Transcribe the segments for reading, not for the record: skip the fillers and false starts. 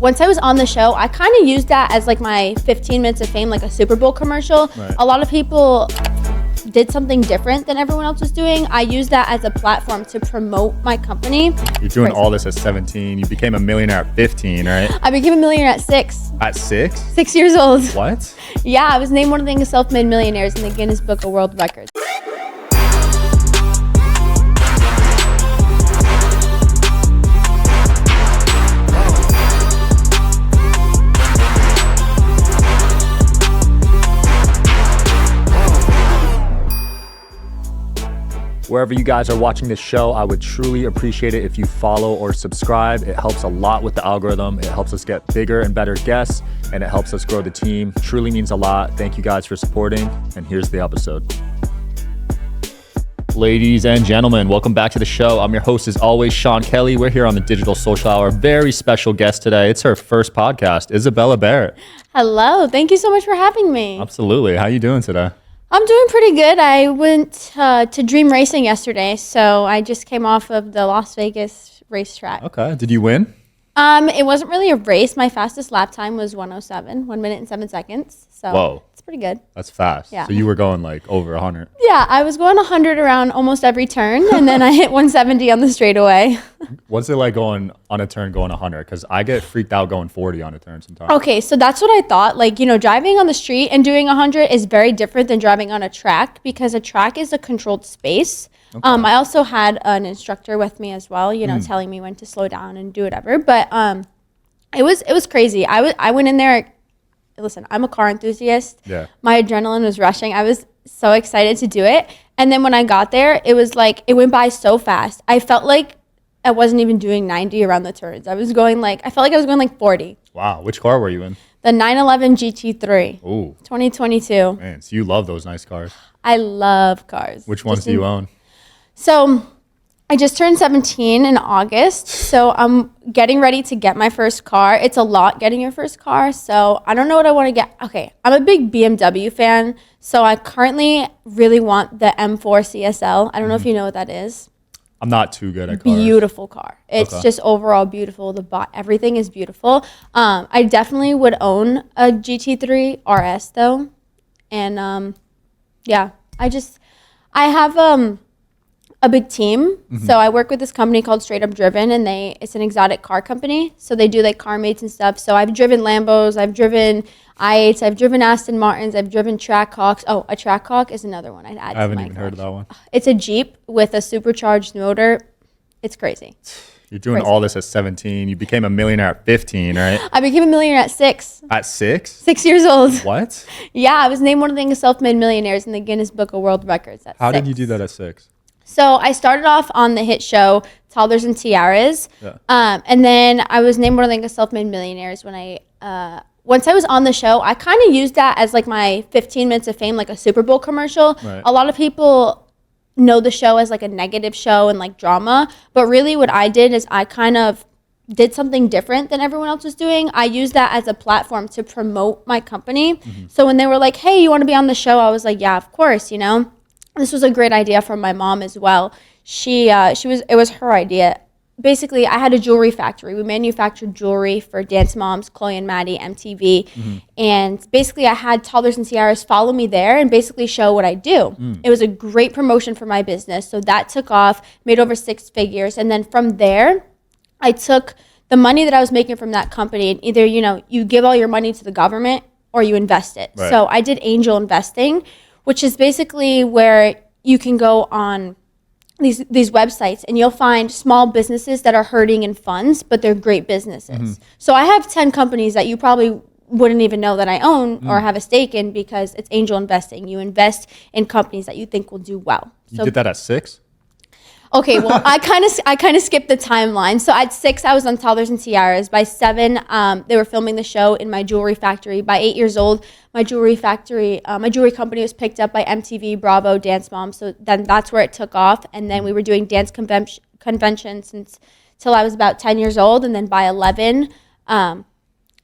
once I was on the show, I kind of used that as like my 15 minutes of fame, like a Super Bowl commercial. Right. A lot of people did something different than everyone else was doing. I used that as a platform to promote my company. You're doing all this at 17. You became a millionaire at 15, right? I became a millionaire at 6. At 6? 6 years old. What? Yeah, I was named one of the self-made millionaires in the Guinness Book of World Records. Wherever you guys are watching this show, I would truly appreciate it if you follow or subscribe. It helps a lot with the algorithm. It helps us get bigger and better guests, and it helps us grow the team. Truly means a lot. Thank you guys for supporting, and here's the episode. Ladies and gentlemen, welcome back to the show. I'm your host, as always, Sean Kelly. We're here on the Digital Social Hour. Very special guest today. It's her first podcast, Isabella Barrett. Hello, thank you so much for having me. Absolutely. How you doing today? I'm doing pretty good. I went to Dream Racing yesterday, so I just came off of the Las Vegas racetrack. Okay. Did you win? It wasn't really a race. My fastest lap time was 1:07, 1 minute and 7 seconds. So Whoa. It's pretty good. That's fast. Yeah. So you were going like over 100. Yeah, I was going 100 around almost every turn, and then I hit 170 on the straightaway. What's it like going on a turn going 100? Because I get freaked out going 40 on a turn sometimes. Okay, so that's what I thought. Like, driving on the street and doing 100 is very different than driving on a track, because a track is a controlled space. Okay. I also had an instructor with me as well, telling me when to slow down and do whatever. But it was crazy. I went in there. Listen, I'm a car enthusiast. Yeah. My adrenaline was rushing. I was so excited to do it. And then when I got there, it was like, it went by so fast. I felt like I wasn't even doing 90 around the turns. I felt like I was going like 40. Wow. Which car were you in? The 911 GT3. Ooh. 2022. Man, so you love those nice cars. I love cars. Which ones do you own? So I just turned 17 in August, so I'm getting ready to get my first car. It's a lot getting your first car, so I don't know what I want to get. Okay, I'm a big BMW fan, so I currently really want the M4 CSL. I don't know if you know what that is. I'm not too good at cars. Beautiful car. It's just overall beautiful. Everything is beautiful. I definitely would own a GT3 RS though, and yeah, I have a big team. Mm-hmm. So I work with this company called Straight Up Driven, and it's an exotic car company. So they do like car mates and stuff. So I've driven Lambos, I've driven i8s, I've driven Aston Martins, I've driven Trackhawks. Oh, a Trackhawk is another one I'd add. I haven't even heard of that one. It's a Jeep with a supercharged motor. It's crazy. You're doing all this at 17. You became a millionaire at 15, right? I became a millionaire at 6. At 6? 6 years old. What? Yeah, I was named one of the self-made millionaires in the Guinness Book of World Records at 6. How did you do that at 6? So I started off on the hit show Toddlers and Tiaras, yeah. And then I was named one of the self-made millionaires when once I was on the show. I kind of used that as like my 15 minutes of fame, like a Super Bowl commercial. Right. A lot of people know the show as like a negative show and like drama, but really what I did is I kind of did something different than everyone else was doing. I used that as a platform to promote my company. Mm-hmm. So when they were like, hey, you want to be on the show? I was like, yeah, of course, This was a great idea from my mom as well. It was her idea. Basically, I had a jewelry factory. We manufactured jewelry for Dance Moms, Chloe and Maddie, MTV. Mm-hmm. And basically, I had Toddlers and Tiaras follow me there and basically show what I do. It was a great promotion for my business. So that took off, made over 6 figures. And then from there, I took the money that I was making from that company, and either, you give all your money to the government or you invest it. Right. So I did angel investing, which is basically where you can go on these websites and you'll find small businesses that are hurting in funds, but they're great businesses. Mm-hmm. So I have 10 companies that you probably wouldn't even know that I own or have a stake in, because it's angel investing. You invest in companies that you think will do well. You did that at 6? Okay, well, I kind of skipped the timeline. So at 6, I was on Toddlers and Tiaras. By 7, they were filming the show in my jewelry factory. By 8 years old, my jewelry company was picked up by MTV, Bravo, Dance Mom. So then that's where it took off. And then we were doing dance conventions till I was about 10 years old. And then by 11,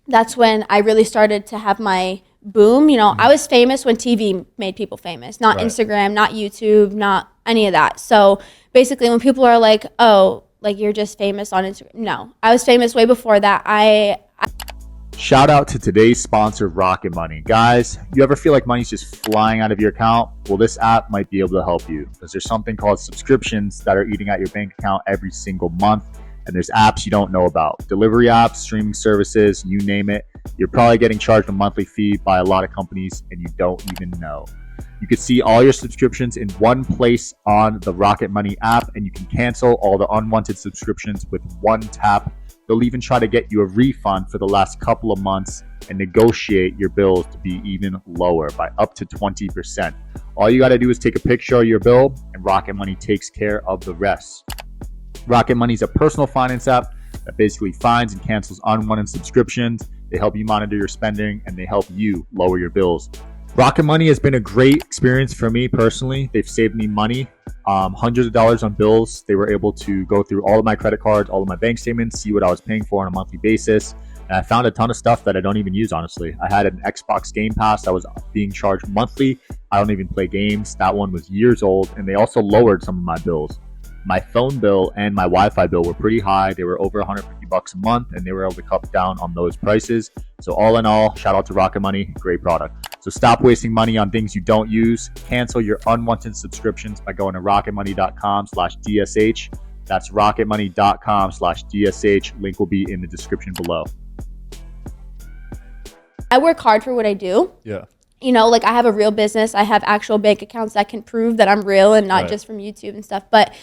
that's when I really started to have my boom. I was famous when TV made people famous, not Instagram, not YouTube, not any of that. So basically when people are like, oh, like you're just famous on Instagram. No, I was famous way before that. Shout out to today's sponsor, Rocket Money. Guys, you ever feel like money's just flying out of your account? Well, this app might be able to help you because there's something called subscriptions that are eating at your bank account every single month. And there's apps you don't know about. Delivery apps, streaming services, you name it. You're probably getting charged a monthly fee by a lot of companies and you don't even know. You can see all your subscriptions in one place on the Rocket Money app, and you can cancel all the unwanted subscriptions with one tap. They'll even try to get you a refund for the last couple of months and negotiate your bills to be even lower by up to 20%. All you got to do is take a picture of your bill, and Rocket Money takes care of the rest. Rocket Money is a personal finance app that basically finds and cancels unwanted subscriptions. They help you monitor your spending, and they help you lower your bills. Rocket Money has been a great experience for me personally. They've saved me money, hundreds of dollars on bills. They were able to go through all of my credit cards, all of my bank statements, see what I was paying for on a monthly basis. And I found a ton of stuff that I don't even use, honestly. I had an Xbox Game Pass that was being charged monthly. I don't even play games. That one was years old. And they also lowered some of my bills. My phone bill and my Wi-Fi bill were pretty high. They were over $150 a month, and they were able to cut down on those prices. So all in all, shout out to Rocket Money, great product. So stop wasting money on things you don't use. Cancel your unwanted subscriptions by going to rocketmoney.com/DSH. That's rocketmoney.com/DSH. Link will be in the description below. I work hard for what I do. Yeah. You know, like I have a real business. I have actual bank accounts that can prove that I'm real and not just from YouTube and stuff. But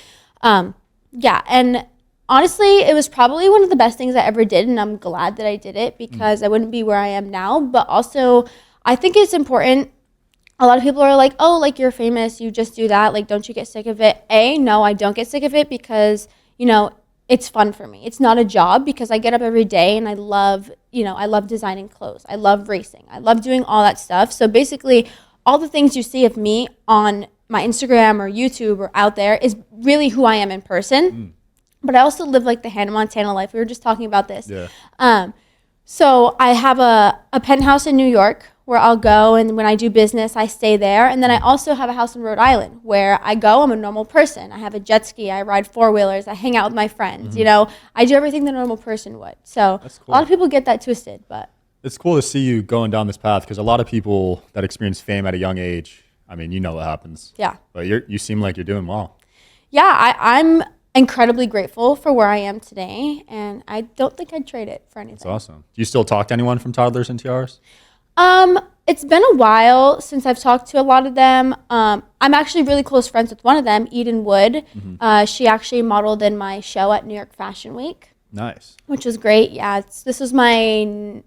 yeah, and honestly, it was probably one of the best things I ever did, and I'm glad that I did it because I wouldn't be where I am now. But also, I think it's important. A lot of people are like, oh, like you're famous, you just do that. Like, don't you get sick of it? No, I don't get sick of it because, you know, it's fun for me. It's not a job because I get up every day and I love, I love designing clothes. I love racing. I love doing all that stuff. So basically, all the things you see of me on my Instagram or YouTube or out there is really who I am in person. But I also live like the Hannah Montana life. We were just talking about this. Yeah. So I have a penthouse in New York where I'll go, and when I do business, I stay there. And then I also have a house in Rhode Island where I go. I'm a normal person. I have a jet ski. I ride four-wheelers. I hang out with my friends. You know, I do everything that a normal person would. So a lot of people get that twisted, but it's cool to see you going down this path because a lot of people that experience fame at a young age, I mean, you know what happens. Yeah. But you seem like you're doing well. Yeah, I'm incredibly grateful for where I am today, and I don't think I'd trade it for anything. That's awesome. Do you still talk to anyone from Toddlers and Tiaras? It's been a while since I've talked to a lot of them. I'm actually really close friends with one of them, Eden Wood. She actually modeled in my show at New York Fashion Week. Nice. Which was great. Yeah, this was my, I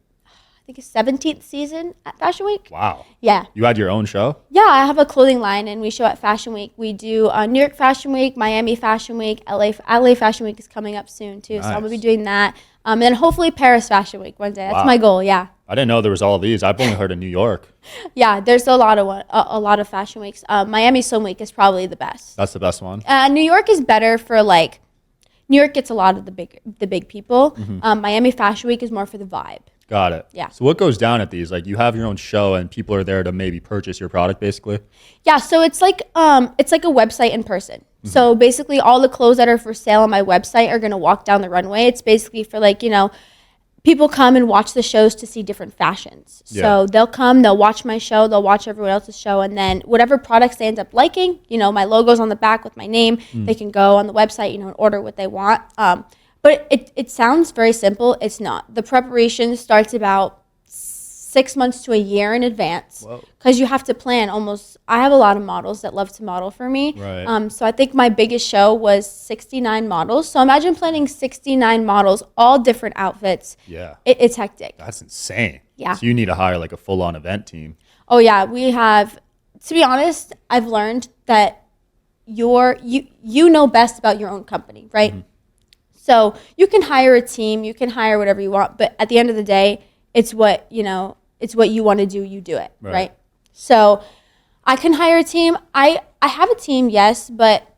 think it's 17th season at Fashion Week. Wow. Yeah. You had your own show? Yeah, I have a clothing line, and we show at Fashion Week. We do New York Fashion Week, Miami Fashion Week, LA Fashion Week is coming up soon too. Nice. So I'm gonna be doing that. And then hopefully Paris Fashion Week one day. That's my goal. Yeah. I didn't know there was all of these. I've only heard of New York. Yeah, there's a lot of fashion weeks. Miami Swim Week is probably the best. That's the best one. New York is better for like, New York gets a lot of the big people. Miami Fashion Week is more for the vibe. Got it. Yeah. So what goes down at these? Like you have your own show and people are there to maybe purchase your product basically? Yeah, so it's like a website in person. So basically all the clothes that are for sale on my website are going to walk down the runway. It's basically for like, people come and watch the shows to see different fashions. Yeah. So they'll come, they'll watch my show, they'll watch everyone else's show, and then whatever products they end up liking, my logo's on the back with my name, they can go on the website, and order what they want. But it sounds very simple. It's not. The preparation starts about 6 months to a year in advance because you have to plan almost. I have a lot of models that love to model for me. Right. So I think my biggest show was 69 models. So imagine planning 69 models, all different outfits. Yeah. It's hectic. That's insane. Yeah. So you need to hire like a full-on event team. Oh yeah, we have. To be honest, I've learned that you know best about your own company, right? So you can hire a team, you can hire whatever you want, but at the end of the day, it's what you want to do, you do it, right? So I can hire a team. I have a team, yes, but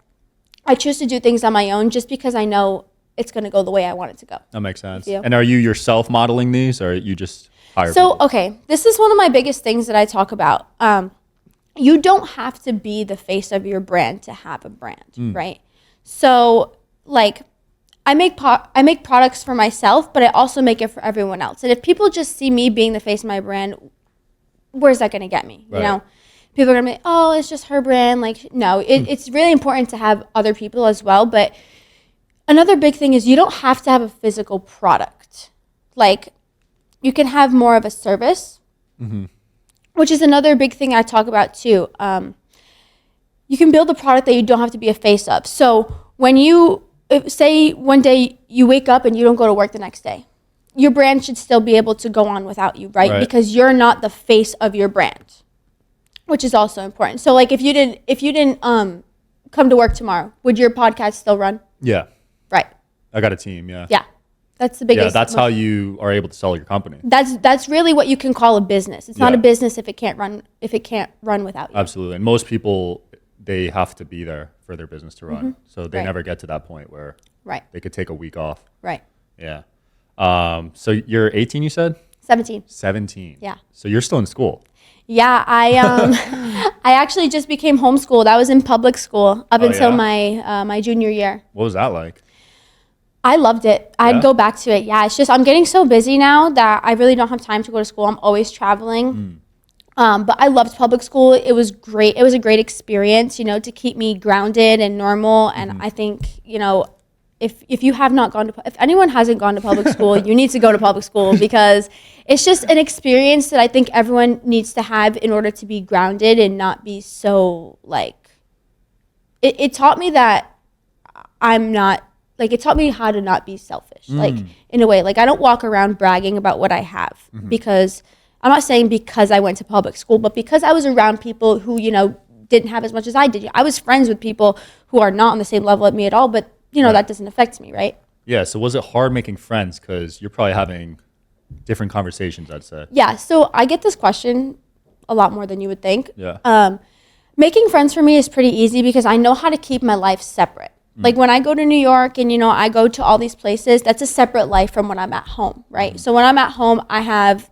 I choose to do things on my own just because I know it's going to go the way I want it to go. That makes sense. And are you yourself modeling these or you just hire So, people? okay, this is one of my biggest things that I talk about. You don't have to be the face of your brand to have a brand, right? So, like, I make products for myself, but I also make it for everyone else. And if people just see me being the face of my brand, where's that going to get me? Right. You know, people are going to be, oh, it's just her brand. Like, no, it's really important to have other people as well. But another big thing is you don't have to have a physical product. Like, you can have more of a service, which is another big thing I talk about too. You can build a product that you don't have to be a face of. So when say one day you wake up and you don't go to work the next day, your brand should still be able to go on without you, right? Because you're not the face of your brand, which is also important. So like if you didn't come to work tomorrow, would your podcast still run? Yeah. Right. I got a team. Yeah. Yeah. That's the biggest. Yeah, that's how you are able to sell your company. That's really what you can call a business. It's not a business if it can't run without you. Absolutely. And most people, they have to be there for their business to run. So they never get to that point where they could take a week off. Right. Yeah. So you're 18, you said? 17. 17. Yeah. So you're still in school. Yeah, I actually just became homeschooled. I was in public school up until my junior year. What was that like? I loved it. I'd go back to it. Yeah, it's just I'm getting so busy now that I really don't have time to go to school. I'm always traveling. But I loved public school. It was great. It was a great experience, you know, to keep me grounded and normal. And I think, you know, if you have not gone to, if anyone hasn't gone to public school, you need to go to public school because it's just an experience that I think everyone needs to have in order to be grounded and not be so like, it taught me that I'm not, like it taught me how to not be selfish, like in a way, like I don't walk around bragging about what I have because I'm not saying because I went to public school, but because I was around people who, you know, didn't have as much as I did. I was friends with people who are not on the same level at me at all, but you know, that doesn't affect me, right? Yeah. So was it hard making friends? Because you're probably having different conversations, I'd say. Yeah. So I get this question a lot more than you would think. Yeah. Making friends for me is pretty easy because I know how to keep my life separate. Like when I go to New York and, you know, I go to all these places, that's a separate life from when I'm at home, right? So when I'm at home, I have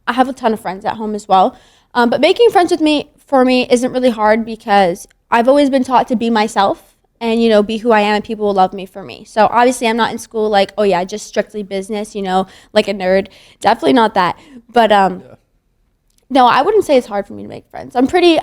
a ton of friends at home as well. But making friends for me isn't really hard because I've always been taught to be myself and, you know, be who I am and people will love me for me. So obviously I'm not in school like, oh yeah, just strictly business, you know, like a nerd. Definitely not that. But no, I wouldn't say it's hard for me to make friends. I'm pretty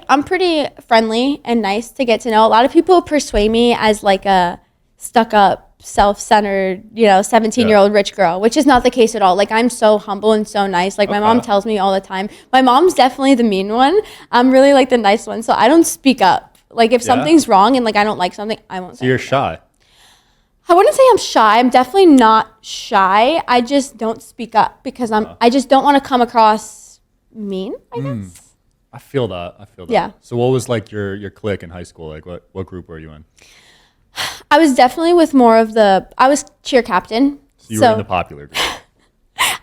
friendly and nice to get to know. A lot of people persuade me as like a stuck-up, self-centered, you know, 17-year-old rich girl, which is not the case at all. Like I'm so humble and so nice. Like my mom tells me all the time. My mom's definitely the mean one. I'm really like the nice one. So I don't speak up. Like if something's wrong and like I don't like something, I won't say. So you're shy. I wouldn't say I'm shy. I'm definitely not shy. I just don't speak up because I just don't want to come across mean, I guess. I feel that. Yeah. So what was like your clique in high school? Like what group were you in? I was definitely with I was cheer captain. So you were in the popular group.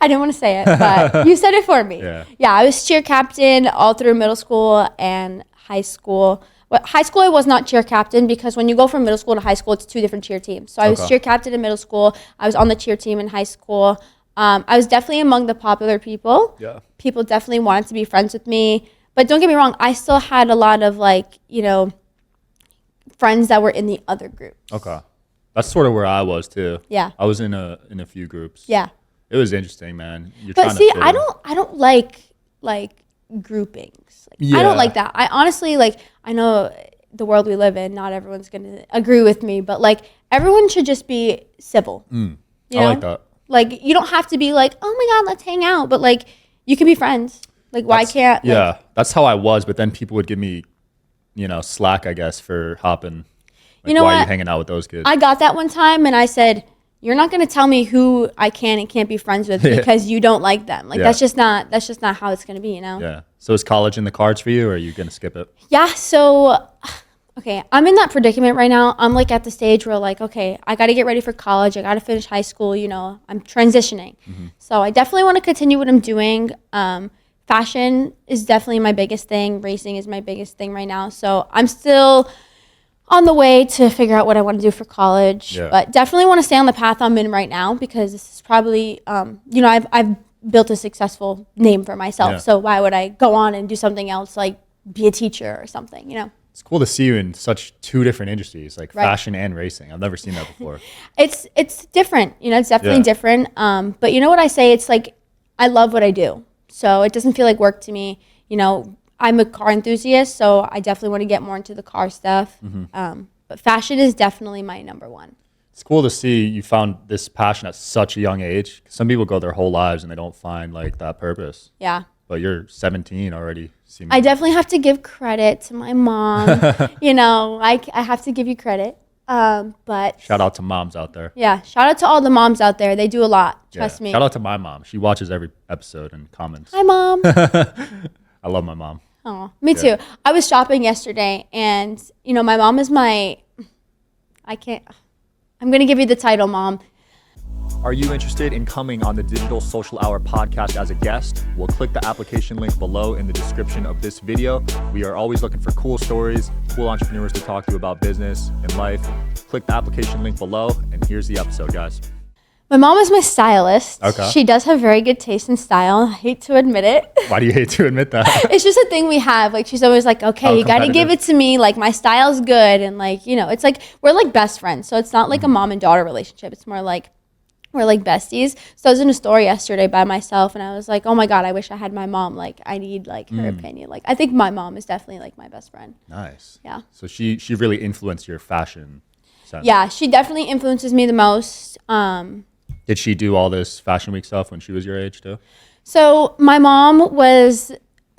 I didn't want to say it, but you said it for me. Yeah, I was cheer captain all through middle school and high school. Well, high school I was not cheer captain because when you go from middle school to high school, it's two different cheer teams. So I was cheer captain in middle school. I was on the cheer team in high school. I was definitely among the popular people. Yeah. People definitely wanted to be friends with me. But don't get me wrong, I still had a lot of like, you know, friends that were in the other groups. Okay. That's sort of where I was too. Yeah. I was in a few groups. Yeah. It was interesting, man. But see, I don't like groupings. Like, I don't like that. I honestly I know the world we live in, not everyone's going to agree with me, but like everyone should just be civil. You know? I like that. Like, you don't have to be like, oh my God, let's hang out. But like, you can be friends. Like, why can't? Yeah, that's how I was. But then people would give me, you know, slack, I guess, for hopping. Like, you know why what? are you hanging out with those kids? I got that one time and I said, you're not going to tell me who I can and can't be friends with because you don't like them. Like, that's just not how it's going to be, you know? Yeah. So is college in the cards for you or are you going to skip it? Yeah. So, okay, I'm in that predicament right now. I'm like at the stage where like, okay, I got to get ready for college. I got to finish high school. You know, I'm transitioning. So I definitely want to continue what I'm doing. Fashion is definitely my biggest thing. Racing is my biggest thing right now. So I'm still on the way to figure out what I want to do for college. But definitely want to stay on the path I'm in right now because this is probably, you know, I've built a successful name for myself. So why would I go on and do something else like be a teacher or something, you know? It's cool to see you in such two different industries, like Right. fashion and racing. I've never seen that before. It's different, you know, it's definitely Yeah. different. But you know what I say? It's like, I love what I do. So it doesn't feel like work to me. You know, I'm a car enthusiast, so I definitely want to get more into the car stuff. But fashion is definitely my number one. It's cool to see you found this passion at such a young age. Some people go their whole lives and they don't find like that purpose. Yeah. But you're 17 already. I definitely have to give credit to my mom. You know, I have to give you credit. But Shout out to moms out there. yeah, shout out to all the moms out there. They do a lot. Trust me. Shout out to my mom. She watches every episode and comments. Hi, Mom. I love my mom. Oh, me too. I was shopping yesterday, and you know, my mom is I'm gonna give you the title, Mom. Are you interested in coming on the Digital Social Hour podcast as a guest? Well, click the application link below in the description of this video. We are always looking for cool stories, cool entrepreneurs to talk to about business and life. Click the application link below, and here's the episode, guys. My mom is my stylist. Okay. She does have very good taste in style. I hate to admit it. Why do you hate to admit that? It's just a thing we have. Like, she's always like, okay, Oh, you got to give competitive. it to me. Like, my style's good. And like, you know, it's like, we're like best friends. So it's not like a mom and daughter relationship. It's more like, we're like besties. So I was in a store yesterday by myself, and I was like, oh my God, I wish I had my mom. Like, I need like her opinion. Like, I think my mom is definitely like my best friend. Nice. Yeah. So she really influenced your fashion sense. Yeah, she definitely influences me the most. Did she do all this Fashion Week stuff when she was your age too? So my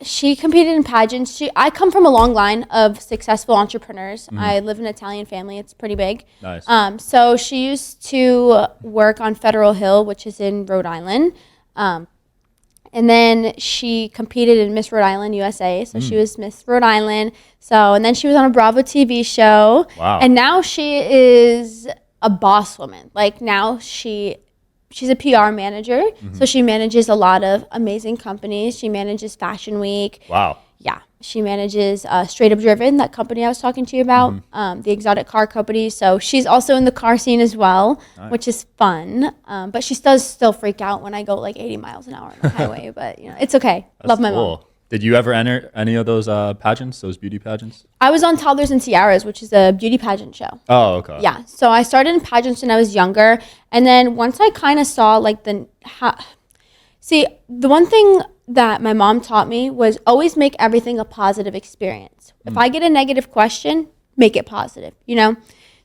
she competed in pageants. I come from a long line of successful entrepreneurs. I live in an Italian family. It's pretty big. Nice. So she used to work on Federal Hill, which is in Rhode Island. And then she competed in Miss Rhode Island USA. So she was Miss Rhode Island. And then she was on a Bravo TV show. Wow. And now she is a boss woman. Like, now she's a PR manager. So she manages a lot of amazing companies. She manages Fashion Week. Wow. Yeah. She manages Straight Up Driven, that company I was talking to you about, the exotic car company. So she's also in the car scene as well, which is fun. But she does still freak out when I go like 80 miles an hour on the highway. But, you know, it's okay. Love my mom. Did you ever enter any of those pageants, those beauty pageants? I was on Toddlers and Tiaras, which is a beauty pageant show. Oh, okay. Yeah. So I started in pageants when I was younger. And then once I kind of saw like the one thing that my mom taught me was always make everything a positive experience. If I get a negative question, make it positive, you know?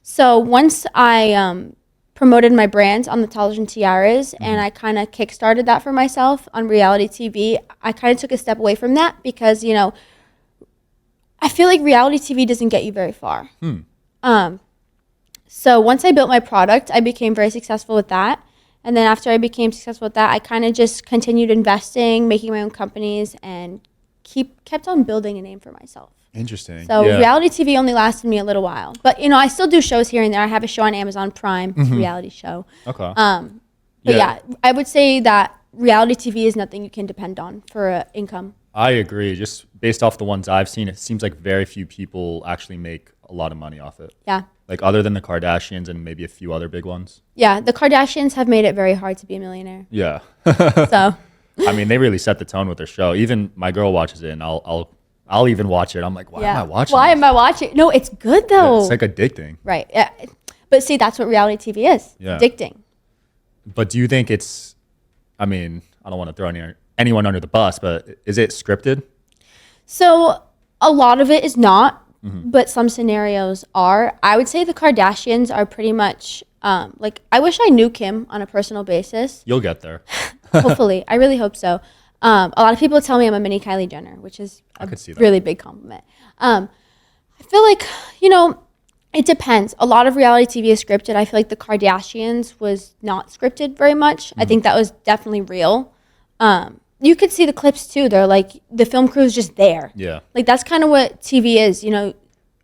So once I promoted my brand on the Toddlers and Tiaras, and I kind of kickstarted that for myself on reality TV, I kind of took a step away from that because, you know, I feel like reality TV doesn't get you very far. So once I built my product, I became very successful with that. And then after I became successful with that, I kind of just continued investing, making my own companies, and kept on building a name for myself. Interesting. So reality TV only lasted me a little while. But, you know, I still do shows here and there. I have a show on Amazon Prime. It's a reality show. Okay. But yeah, I would say that reality TV is nothing you can depend on for income. I agree. Just based off the ones I've seen, it seems like very few people actually make a lot of money off it. Yeah. Like other than the Kardashians and maybe a few other big ones. Yeah, the Kardashians have made it very hard to be a millionaire. Yeah. So I mean, they really set the tone with their show. Even my girl watches it, and I'll even watch it. I'm like, why am I watching? Why this? am I watching? No, it's good though. It's like addicting. Right. Yeah. But see, that's what reality TV is. Yeah. Addicting. But do you think it's? I mean, I don't want to throw anyone under the bus, but is it scripted? So a lot of it is not, but some scenarios are. I would say the Kardashians are pretty much like, I wish I knew Kim on a personal basis. You'll get there. Hopefully. I really hope so. A lot of people tell me I'm a mini Kylie Jenner, which is a could see that. really big compliment. I feel like, you know, it depends. A lot of reality TV is scripted. I feel like the Kardashians was not scripted very much. I think that was definitely real. You could see the clips too. They're like, the film crew is just there. Yeah. Like, that's kind of what TV is. You know,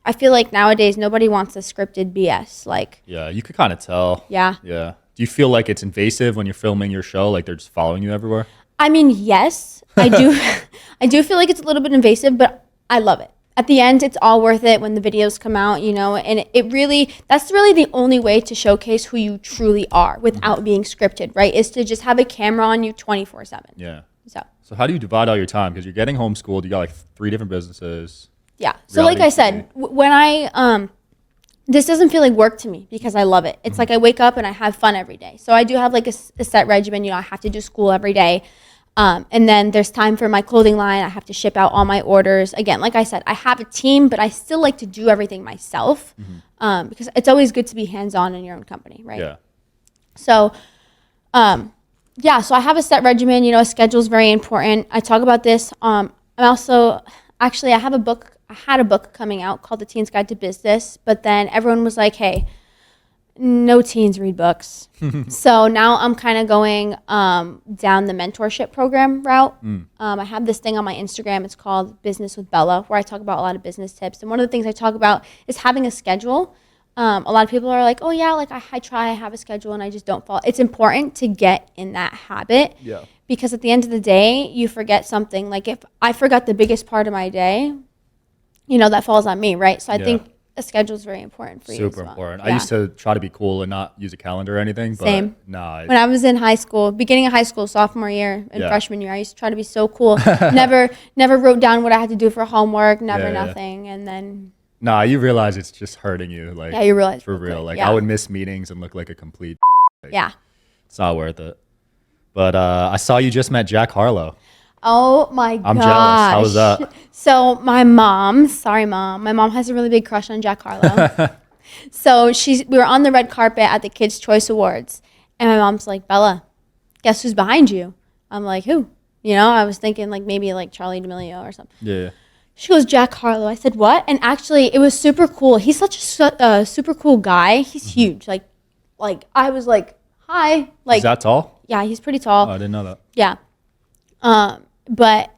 I feel like nowadays nobody wants a scripted BS. Like, Yeah, you could kind of tell. yeah. Yeah. Do you feel like it's invasive when you're filming your show? Like they're just following you everywhere? I mean, yes, I do. I do feel like it's a little bit invasive, but I love it. At the end, it's all worth it when the videos come out, you know, and that's really the only way to showcase who you truly are without being scripted, right? Is to just have a camera on you 24/7. Yeah. So So how do you divide all your time? Because you're getting homeschooled. You got like 3 different businesses. Yeah. So like I said, when I this doesn't feel like work to me because I love it. It's like I wake up and I have fun every day. So I do have like a set regimen. You know, I have to do school every day. And then there's time for my clothing line. I have to ship out all my orders. Again, like I said, I have a team, but I still like to do everything myself because it's always good to be hands-on in your own company, right? Yeah. So, yeah, so I have a set regimen. You know, a schedule is very important. I talk about this. I'm also, actually, I had a book coming out called The Teen's Guide to Business, but then everyone was like, hey, no teens read books. So now I'm kind of going down the mentorship program route. I have this thing on my Instagram. It's called Business with Bella, where I talk about a lot of business tips. And one of the things I talk about is having a schedule. A lot of people are like, oh, yeah, like I have a schedule and I just don't follow. It's important to get in that habit. Yeah. Because at the end of the day, you forget something. Like if I forgot the biggest part of my day, you know, that falls on me, right? So I think a schedule is very important for you. Super important. I used to try to be cool and not use a calendar or anything. But Same. Nah. When I was in high school, beginning of high school, sophomore year and freshman year, I used to try to be so cool. never wrote down what I had to do for homework, nothing. And then... Nah, you realize it's just hurting you. Like, you realize. For real. Like, I would miss meetings and look like a complete... Like, it's not worth it. But I saw you just met Jack Harlow. Oh my gosh. I'm jealous. How was that? So my mom has a really big crush on Jack Harlow. So we were on the red carpet at the Kids' Choice Awards. And my mom's like, Bella, guess who's behind you? I'm like, who? You know, I was thinking like maybe like Charlie D'Amelio or something. Yeah. She goes, Jack Harlow. I said, what? And actually, it was super cool. He's such a super cool guy. He's huge. Like I was like, hi. Like, is that tall? Yeah, he's pretty tall. Oh, I didn't know that. Yeah. But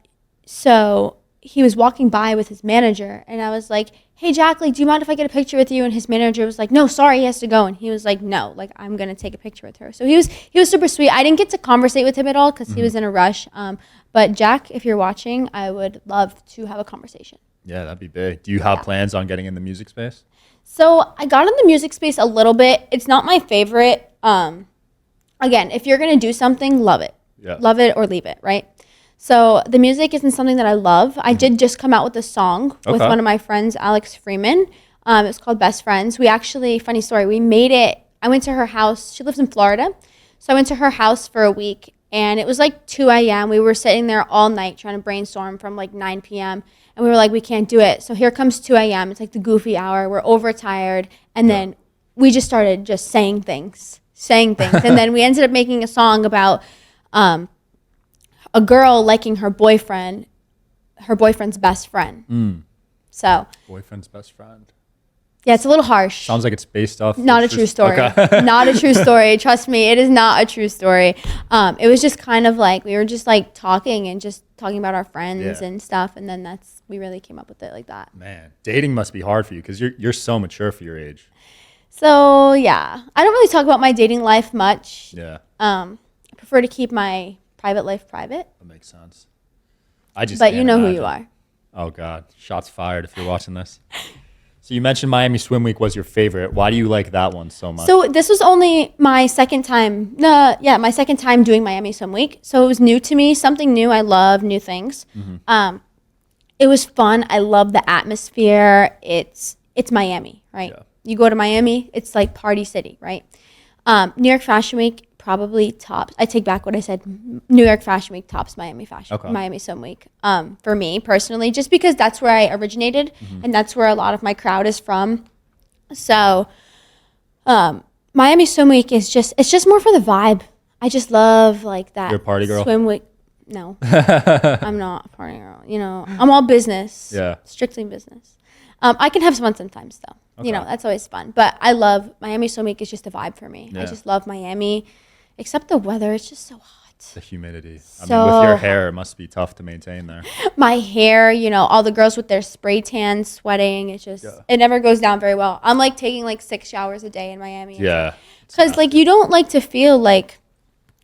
so he was walking by with his manager, and I was like, hey, Jack, like, do you mind if I get a picture with you? And his manager was like, no, sorry, he has to go. And he was like, no, like, I'm going to take a picture with her. So he was super sweet. I didn't get to conversate with him at all because he was in a rush. But Jack, if you're watching, I would love to have a conversation. Yeah, that'd be big. Do you have plans on getting in the music space? So I got in the music space a little bit. It's not my favorite. Again, if you're going to do something, love it. Yeah. Love it or leave it, right? So the music isn't something that I love. I did just come out with a song with one of my friends, Alex Freeman. It's called Best Friends. We actually, funny story, we made it. I went to her house. She lives in Florida. So I went to her house for a week, and it was like 2 a.m. We were sitting there all night trying to brainstorm from like 9 p.m. And we were like, we can't do it. So here comes 2 a.m. It's like the goofy hour. We're overtired. And then we just started just saying things. And then we ended up making a song about a girl liking her boyfriend's best friend. So boyfriend's best friend. Yeah, it's a little harsh. Sounds like it's based off. Not a true story. Okay. Not a true story. Trust me, it is not a true story. It was just kind of like we were just like talking about our friends and stuff, and then we really came up with it like that. Man, dating must be hard for you because you're so mature for your age. So yeah, I don't really talk about my dating life much. Yeah. I prefer to keep my private life private. That makes sense. But you know who you are. Oh God, shots fired if you're watching this. So you mentioned Miami Swim Week was your favorite. Why do you like that one so much? So this was only my second time. My second time doing Miami Swim Week. So it was new to me, something new. I love new things. It was fun. I love the atmosphere. It's Miami, right? Yeah. You go to Miami, it's like party city, right? New York Fashion Week probably tops. I take back what I said. New York Fashion Week tops Miami Swim Week. For me personally, just because that's where I originated and that's where a lot of my crowd is from. So, Miami Swim Week it's just more for the vibe. I just love like that. You're a party girl? Swim week. No, I'm not a party girl. You know, I'm all business. Yeah. Strictly business. I can have fun sometimes though. Okay. You know, that's always fun. But I love Miami Swim Week is just a vibe for me. Yeah. I just love Miami, except the weather. It's just so hot. The humidity. I mean, with your hair, it must be tough to maintain there. My hair, you know, all the girls with their spray tan, sweating. It's just, it never goes down very well. I'm like taking like 6 showers a day in Miami. Yeah. Because like you don't like to feel like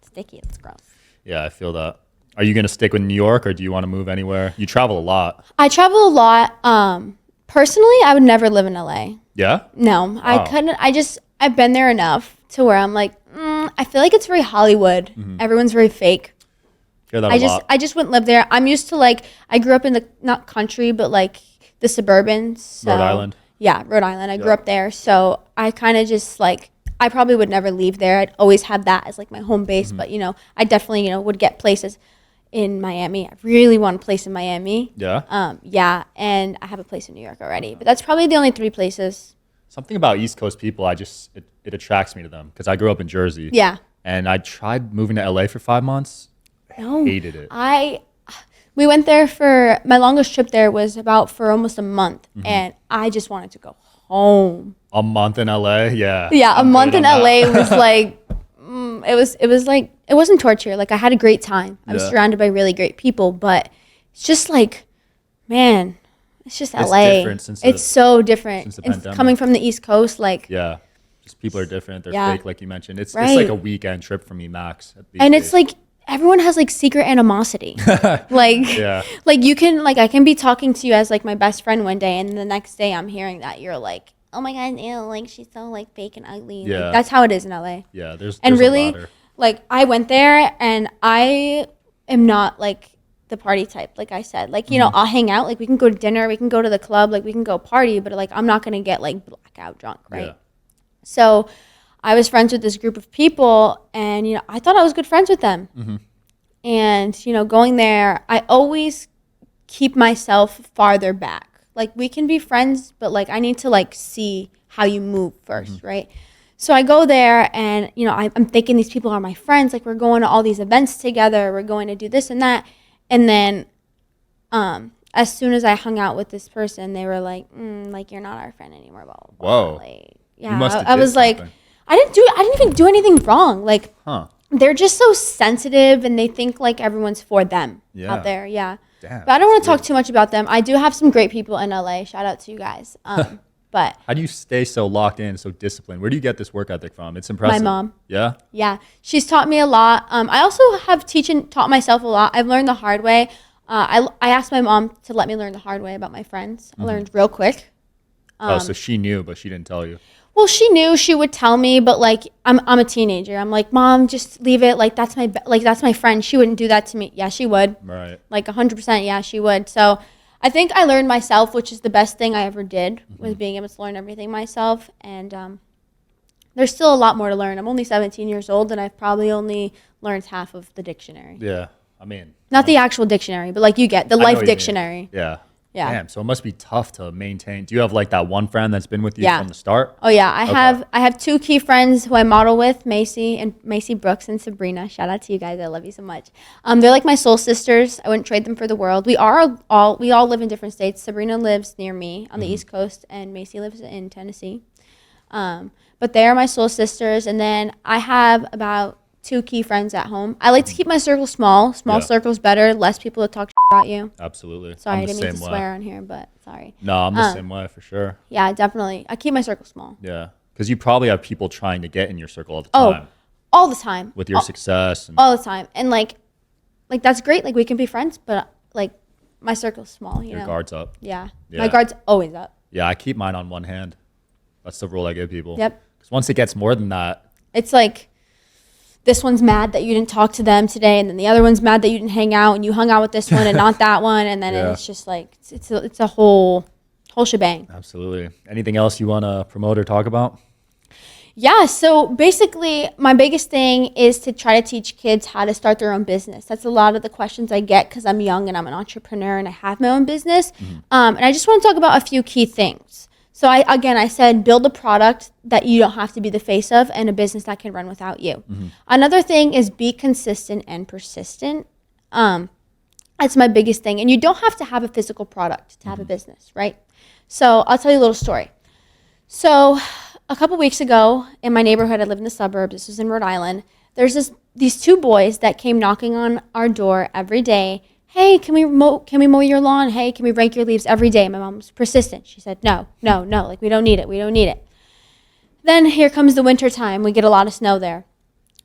sticky. It's gross. Yeah, I feel that. Are you going to stick with New York or do you want to move anywhere? You travel a lot. I travel a lot. Personally, I would never live in LA. Yeah? No, I couldn't. I've been there enough to where I'm like, I feel like it's very Hollywood. Everyone's very fake. Hear that a lot. I just wouldn't live there. I'm used to like, I grew up in the, not country, but like the Suburbans. So, Rhode Island. Yeah, Rhode Island. I grew up there. So I kind of just like, I probably would never leave there. I'd always have that as like my home base. But, you know, I definitely, you know, would get places in Miami. I really want a place in Miami. Yeah? Yeah, and I have a place in New York already. But that's probably the only 3 places. Something about East Coast people, it attracts me to them because I grew up in Jersey. Yeah. And I tried moving to LA for 5 months. No. Hated it. We went there for, my longest trip there was about for almost a month. And I just wanted to go home. A month in LA? Yeah. Yeah, a I'm month good in on LA that. was like, it was like, it wasn't torture. Like, I had a great time. I was Yeah. surrounded by really great people, but it's just like, man, it's just It's LA. different since It's so different. since the It's pandemic. coming from the East Coast, like, Yeah. Just people are different. They're Yeah. fake, like you mentioned. It's Right. like a weekend trip for me, max. and it's like, everyone has like secret animosity. Like, Yeah. like you can, like, I can be talking to you as like my best friend one day, and the next day I'm hearing that you're like, oh my God, ew, like she's so like fake and ugly. Yeah. Like, that's how it is in LA. Yeah, there's And a really, ladder. like, I went there and I am not like the party type. Like I said, like, you know, I'll hang out, like we can go to dinner, we can go to the club, like we can go party, but like I'm not gonna get like blackout drunk, right? Yeah. So I was friends with this group of people, and you know, I thought I was good friends with them. And you know, going there, I always keep myself farther back. Like, we can be friends, but like I need to like see how you move 1st, right? So I go there, and you know, I'm thinking these people are my friends. Like, we're going to all these events together. We're going to do this and that. And then, as soon as I hung out with this person, they were like, like, you're not our friend anymore. Blah, blah, blah. Whoa. Like, You yeah, must have I did was like, something. I didn't even do anything wrong. Like, Huh. they're just so sensitive, and they think like everyone's for them Yeah. out there. Yeah. Damn, But I don't want to that's talk too much about them. I do have some great people in LA. Shout out to you guys. But How do you stay so locked in, so disciplined? Where do you get this work ethic from? It's impressive. mom. Yeah? yeah, she's taught me a lot. I also have taught myself a lot. I've learned the hard way. I asked my mom to let me learn the hard way about my friends. I learned real quick. So she knew, but she didn't tell you. Well, she knew, she would tell me, but like I'm a teenager. I'm like, Mom, just leave it. Like that's my friend. She wouldn't do that to me. Yeah, she would. Right. Like 100%. Yeah, she would. So I think I learned myself, which is the best thing I ever did, was being able to learn everything myself. And there's still a lot more to learn. I'm only 17 years old, and I've probably only learned half of the dictionary. Yeah. I mean, Not the actual dictionary, but like you get the I know life what you mean. dictionary. Yeah. Yeah. Damn. So it must be tough to maintain. Do you have like that one friend that's been with you Yeah. from the start? Oh yeah, I Okay. have 2 key friends who I model with, Macy Brooks and Sabrina. Shout out to you guys. I love you so much. They're like my soul sisters. I wouldn't trade them for the world. We all live in different states. Sabrina lives near me on the East Coast, and Macy lives in Tennessee. But they are my soul sisters. And then I have about 2 key friends at home. I like to keep my circle small. Small Yeah. circle's better. Less people to talk about you. Absolutely. Sorry, I'm I the didn't mean to same swear way. on here, but sorry. No, I'm the same way for sure. Yeah, definitely. I keep my circle small. Yeah. Because you probably have people trying to get in your circle all the Oh, time all the time. with your success. And All the time. And like that's great. Like, we can be friends, but like my circle's small, you your know. guard's up. Yeah. Yeah. My guard's always up. Yeah, I keep mine on one hand. That's the rule I give people. Yep. Because once it gets more than that, It's like this one's mad that you didn't talk to them today, and then the other one's mad that you didn't hang out and you hung out with this one and not that one, and then Yeah. it's just like it's a whole shebang. absolutely. Anything else you want to promote or talk about? Yeah, so basically my biggest thing is to try to teach kids how to start their own business. That's a lot of the questions I get because I'm young and I'm an entrepreneur and I have my own business. And I just want to talk about a few key things. So I said build a product that you don't have to be the face of, and a business that can run without you. Another thing is be consistent and persistent. That's my biggest thing. And you don't have to have a physical product to have a business, right? So I'll tell you a little story. So a couple weeks ago in my neighborhood, I live in the suburbs. This was in Rhode Island. There's these 2 boys that came knocking on our door every day. Hey, can we mow your lawn? Hey, can we rake your leaves every day? My mom was persistent. She said, no, like we don't need it. Then here comes the winter time. We get a lot of snow there.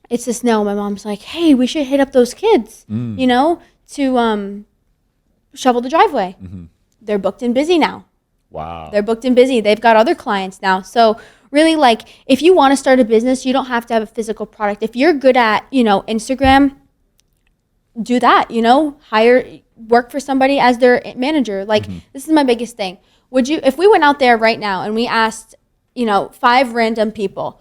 It's the snow. My mom's like, hey, we should hit up those kids, you know, to shovel the driveway. They're booked and busy now. Wow. They're booked and busy. They've got other clients now. So really, like, if you want to start a business, you don't have to have a physical product. If you're good at, you know, Instagram, do that, you know, work for somebody as their manager. Like, this is my biggest thing. If we went out there right now and we asked, you know, 5 random people,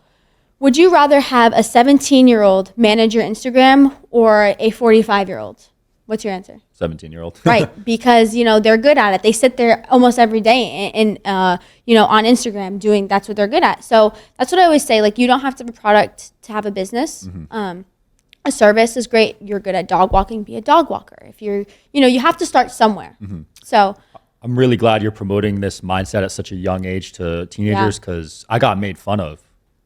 would you rather have a 17-year-old manage your Instagram or a 45-year-old? What's your answer? 17-year-old. Right, because, you know, they're good at it. They sit there almost every day and you know, on Instagram that's what they're good at. So that's what I always say. Like, you don't have to have a product to have a business. A service is great. You're good at dog walking, be a dog walker. If you know, you have to start somewhere. So I'm really glad you're promoting this mindset at such a young age to teenagers, because I got made fun of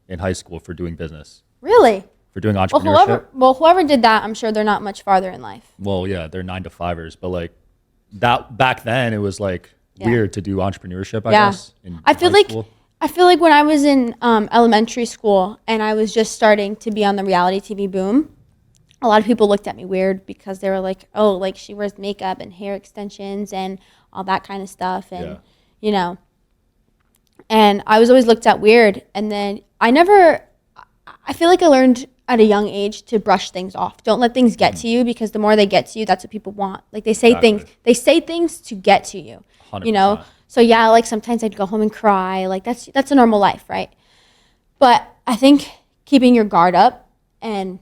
in high school for doing business. Really? For doing entrepreneurship. Whoever did that, I'm sure they're not much farther in life. Well, yeah, they're 9-to-5ers, but like that back then, it was like weird to do entrepreneurship, I guess. I feel like when I was in elementary school and I was just starting to be on the reality TV boom, a lot of people looked at me weird because they were like, oh, like she wears makeup and hair extensions and all that kind of stuff. And, you know, and I was always looked at weird. And then I feel like I learned at a young age to brush things off. Don't let things get to you, because the more they get to you, that's what people want. Like, they say things to get to you, 100%. You know? So yeah, like sometimes I'd go home and cry. Like that's a normal life, right? But I think keeping your guard up and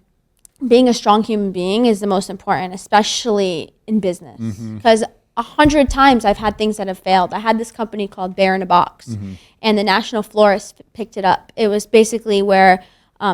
being a strong human being is the most important, especially in business. Because 100 times I've had things that have failed. I had this company called Bear in a Box, and the National Florist picked it up. It was basically where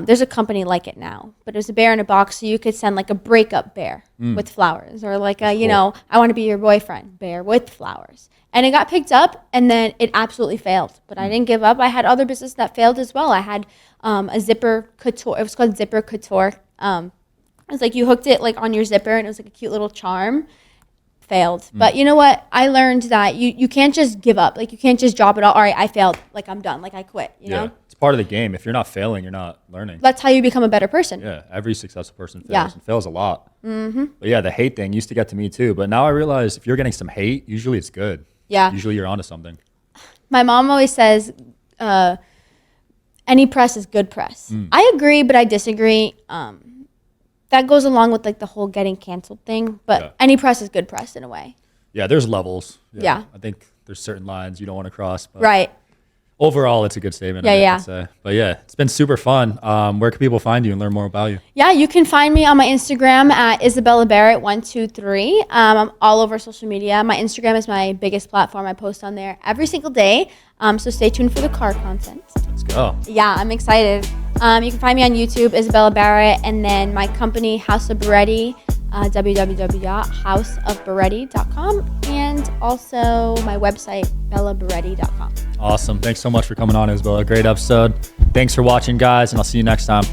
there's a company like it now, but it was a bear in a box, so you could send like a breakup bear with flowers, or like you know, I want to be your boyfriend bear with flowers. And it got picked up, and then it absolutely failed. But I didn't give up. I had other business that failed as well. I had a zipper couture. It was called Zipper Couture. It was like you hooked it like on your zipper, and it was like a cute little charm. Failed. But you know what? I learned that you can't just give up. Like, you can't just drop it all. All right, I failed. Like, I'm done. Like, I quit. You know? It's part of the game. If you're not failing, you're not learning. That's how you become a better person. Yeah, every successful person fails and fails a lot. But yeah, the hate thing used to get to me too. But now I realize if you're getting some hate, usually it's good. Yeah. Usually you're onto something. My mom always says, any press is good press. I agree, but I disagree. That goes along with like the whole getting canceled thing. But any press is good press in a way. Yeah, there's levels. Yeah. I think there's certain lines you don't want to cross. But right. Overall, it's a good statement. I would say. But yeah, it's been super fun. Where can people find you and learn more about you? Yeah, you can find me on my Instagram at Isabella Barrett 123. I'm all over social media. My Instagram is my biggest platform. I post on there every single day. So stay tuned for the car content. Let's go. Yeah, I'm excited. You can find me on YouTube, Isabella Barrett, and then my company, House of Baretti, www.houseofbaretti.com, and also my website, bellabaretti.com. Awesome. Thanks so much for coming on, Isabella. Great episode. Thanks for watching, guys, and I'll see you next time.